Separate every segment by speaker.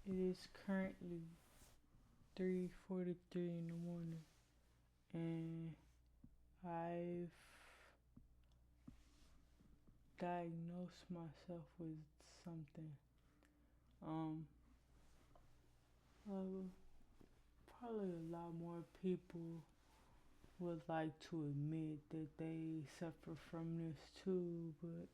Speaker 1: It is currently 3:43 in the morning, and I've diagnosed myself with something. Um, uh, Probably a lot more people would like to admit that they suffer from this too, but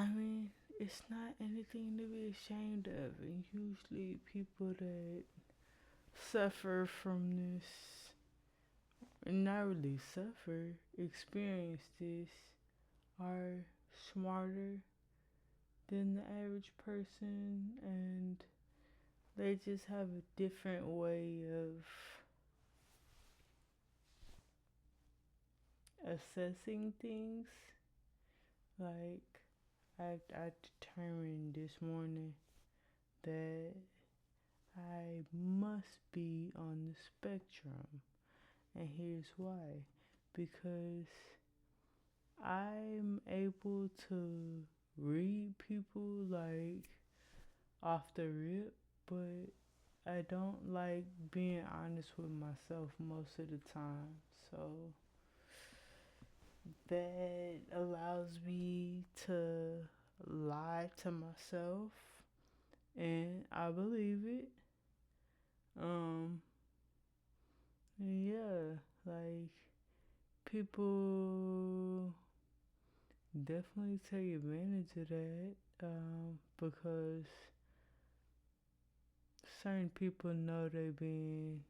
Speaker 1: I mean, it's not anything to be ashamed of. And usually, people that suffer from this, and not really suffer, experience this, are smarter than the average person, and they just have a different way of assessing things. Like, I determined this morning that I must be on the spectrum. And here's why. Because I'm able to read people like off the rip, but I don't like being honest with myself most of the time. So that allows me to lie to myself, and I believe it. Um, yeah, like people definitely take advantage of that because certain people know they being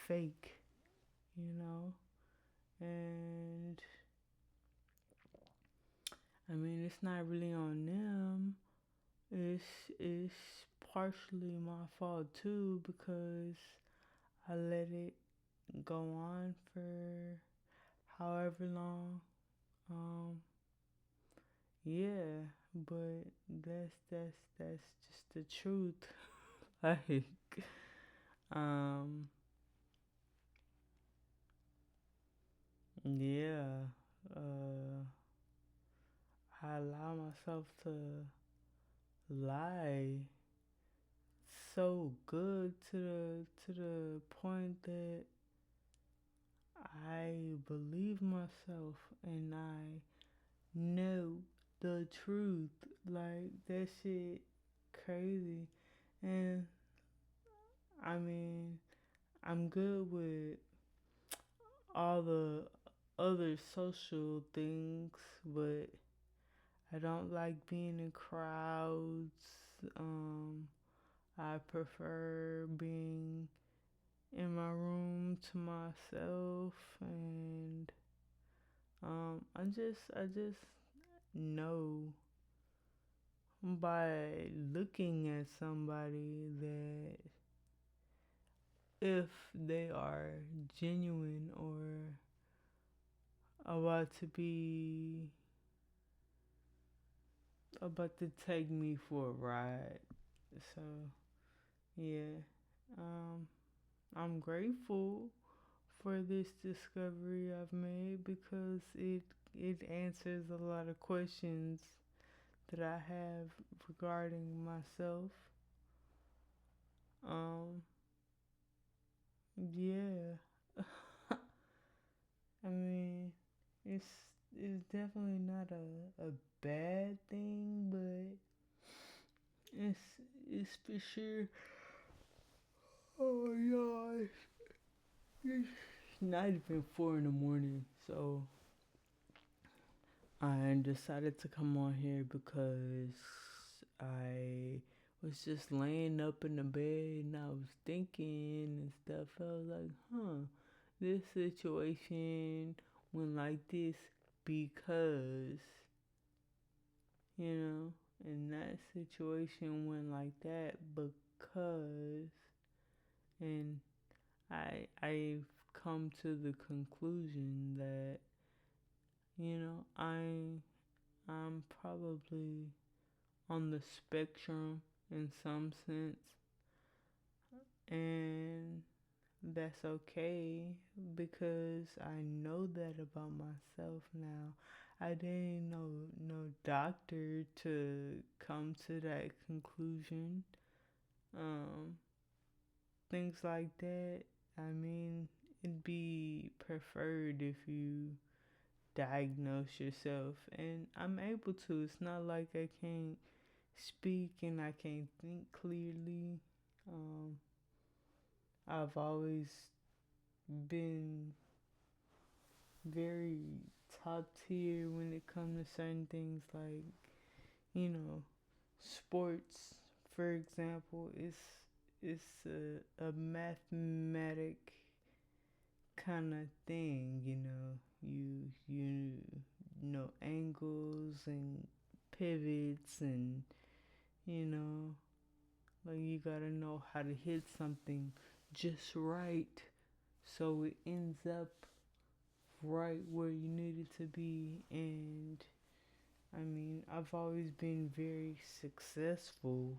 Speaker 1: fake, you know, and I mean it's not really on them. It's partially my fault too because I let it go on for however long. Um, yeah, but that's just the truth. Like, um, yeah, uh, I allow myself to lie so good to the point that I believe myself and I know the truth. Like that shit crazy. And I mean, I'm good with all the other social things, but I don't like being in crowds. Um, I prefer being in my room to myself, and I just know by looking at somebody that if they are genuine or about to be about to take me for a ride. So yeah, um, I'm grateful for this discovery I've made because it answers a lot of questions that I have regarding myself. Um, yeah, I mean, it's it's definitely not a bad thing, but it's it's for sure. Oh yeah, it's not even 4 in the morning, so I decided to come on here because I was just laying up in the bed and I was thinking and stuff. I was like, this situation went like this because, you know, and that situation went like that because, and I've come to the conclusion that, I'm probably on the spectrum in some sense, and that's okay because I know that about myself now. I didn't know no doctor to come to that conclusion. Um, Things like that. I mean, it'd be preferred if you diagnose yourself, and I'm able to. It's not like I can't speak and I can't think clearly. Um, I've always been very top tier when it comes to certain things like, you know, sports, for example. It's a mathematic kind of thing, you know. You know angles and pivots, and you know, like you gotta know how to hit something just right so it ends up right where you need it to be. And I mean, I've always been very successful.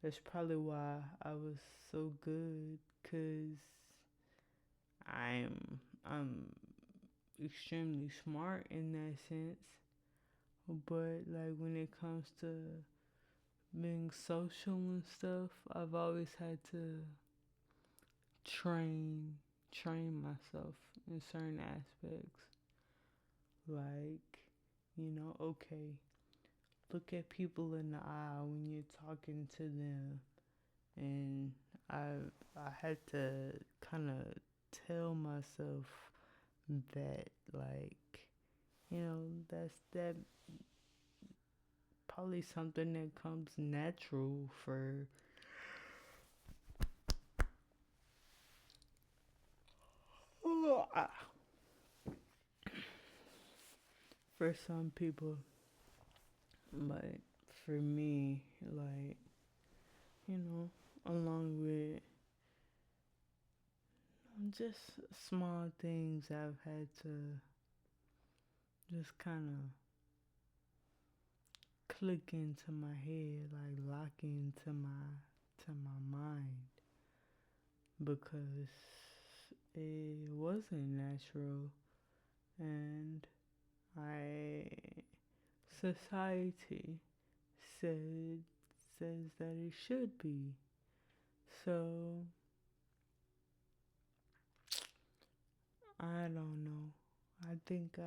Speaker 1: That's probably why I was so good, cause I'm extremely smart in that sense. But like when it comes to being social and stuff, I've always had to train train myself in certain aspects. Like, okay, look at people in the eye when you're talking to them. And I had to kind of tell myself that, like, that's that probably something that comes natural for some people. But for me, like, you know, along with just small things I've had to just kind of click into my head, like lock into my mind, because it wasn't natural, and I society said says that it should be. So I don't know. I think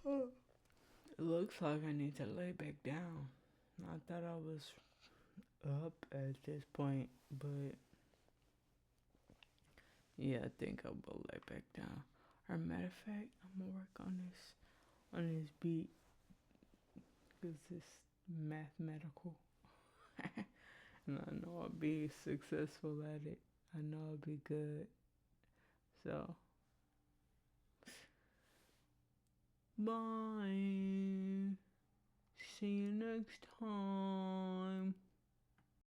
Speaker 1: it looks like I need to lay back down. I thought I was up at this point, but yeah, I think I will lay back down. Or matter of fact, I'm gonna work on this beat because it's mathematical, and I know I'll be successful at it. I know I'll be good. So, bye. See you next time.